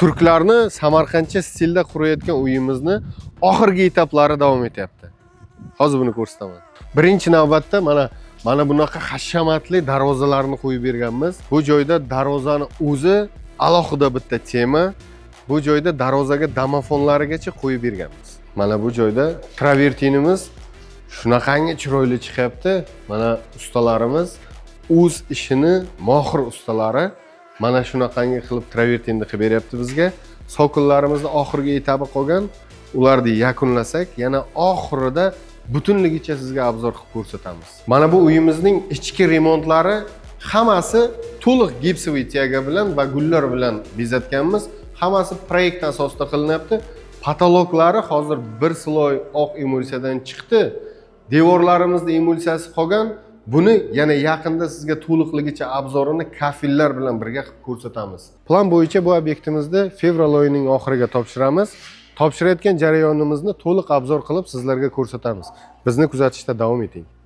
Turklarni Samarqandcha stilda qurayotgan uyimizni oxirgi etaplari davom etyapti. Hozir buni ko'rsataman. Birinchi navbatda mana bunaqa hashamatli darvozalarni qo'yib berganmiz. Bu joyda darvozani o'zi alohida bitta tema. Bu joyda darvozaga domofonlarigacha qo'yib berganmiz. Mana bu joyda travertinimiz shunaqangi chiroyli chiqyapti. Mana ustalarimiz o'z ishini mohir ustalari mana shunaqangi qilib travertinni qilib beryapti bizga. Sokullarimizni oxirgi etabi qolgan. Ularni yakunlasak, yana oxirida butunligicha sizga obzor qilib ko'rsatamiz. Mana bu uyimizning ichki remontlari hammasi to'liq gipsoviy tiyaga bilan va gullar bilan bezatganmiz. Hammasi proyekt asosida qilinyapti. Patologlari hozir bir sloy oq emulsiyadan chiqdi. Devorlarimizda emulsiyasi qolgan. Buni yana yaqinda sizga to'liqligicha obzorini kafillar bilan birga qilib ko'rsatamiz. Plan bo'yicha bu obyektimizni fevral oyining oxiriga topshiramiz. Topshirayotgan jarayonimizni to'liq obzor qilib sizlarga ko'rsatamiz. Bizni kuzatishda davom eting.